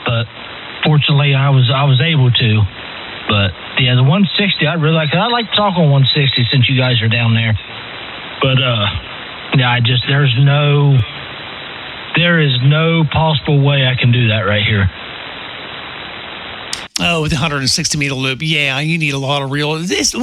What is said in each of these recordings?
But fortunately, I was able to. But yeah, the 160, I'd like to talk on 160 since you guys are down there. But yeah, there is no possible way I can do that right here. Oh, with the 160-meter loop, yeah, you need a lot of it's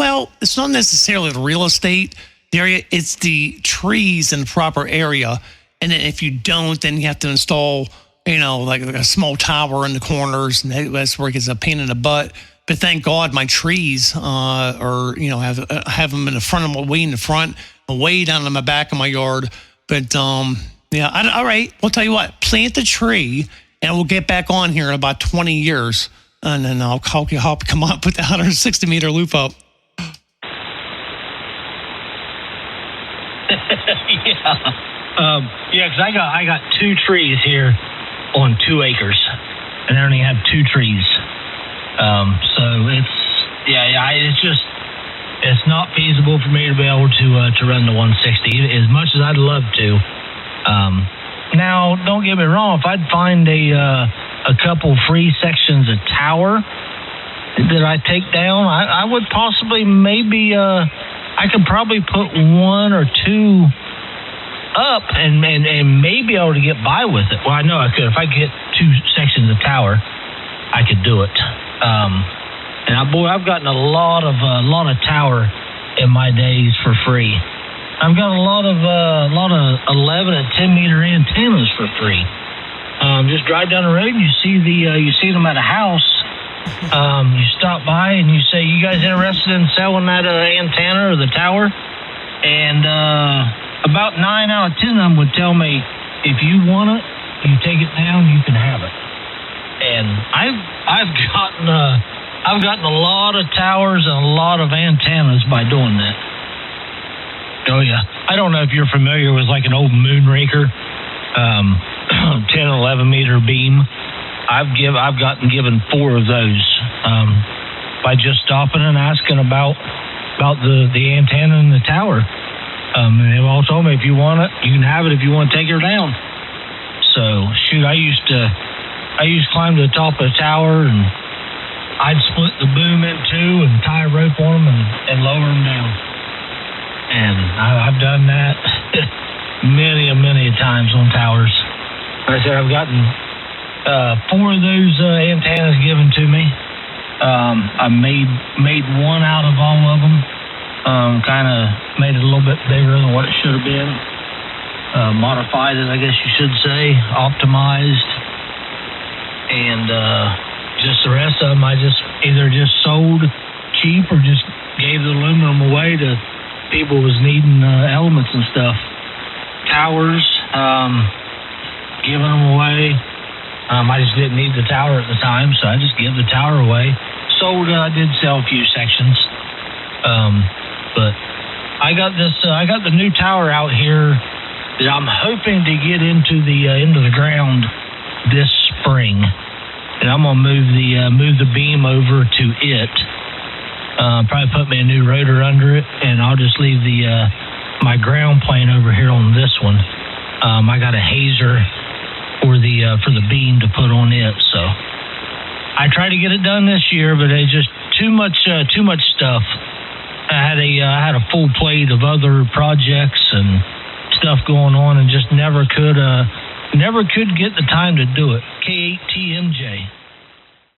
not necessarily the real estate area, it's the trees in the proper area. And then if you don't, then you have to install, like a small tower in the corners, and that's where it gets a pain in the butt. But thank God my trees have them in the front, way in the front, way down in the back of my yard. But yeah, all right, we'll tell you what, plant the tree, and we'll get back on here in about 20 years. And then I'll come up with the 160-meter loop up. Yeah, because I got 2 trees here on 2 acres, and I only have 2 trees. So it's not feasible for me to be able to run the 160 as much as I'd love to. Now, don't get me wrong, if I'd find a couple free sections of tower that I take down, I would possibly I could probably put 1 or 2 up and maybe able to get by with it. Well, I know I could. If I get 2 sections of tower, I could do it. And I've gotten a lot of tower in my days for free. I've got a lot of 11 and 10 meter antennas for free. Just drive down the road and you see them at a house. You stop by and you say, "You guys interested in selling that antenna or the tower?" And about 9 out of 10 of them would tell me, "If you want it, you take it down, you can have it." And I've gotten a lot of towers and a lot of antennas by doing that. Oh yeah, I don't know if you're familiar with like an old Moonraker 10 or 11 meter beam. I've gotten given 4 of those by just stopping and asking about the antenna and the tower. And they've all told me, if you want it, you can have it. If you want to take her down. So shoot, I used to climb to the top of the tower, and I'd split the boom in 2 and tie a rope on them and lower them down. And I've done that many times on towers. Like I said, I've gotten 4 of those antennas given to me. I made 1 out of all of them. Kind of made it a little bit bigger than what it should have been. Modified it, I guess you should say. Optimized. And just the rest of them, I either sold cheap or just gave the aluminum away to people who was needing elements and stuff. Towers, giving them away. I just didn't need the tower at the time, so I just gave the tower away. Sold. I did sell a few sections, but I got the new tower out here that I'm hoping to get into the ground this spring, and I'm gonna move the beam over to it. Probably put me a new rotor under it, and I'll just leave my ground plane over here on this one. I got a hazer for the beam to put on it, so I tried to get it done this year, but it's just too much stuff. I had a full plate of other projects and stuff going on, and just never could get the time to do it. K8TMJ.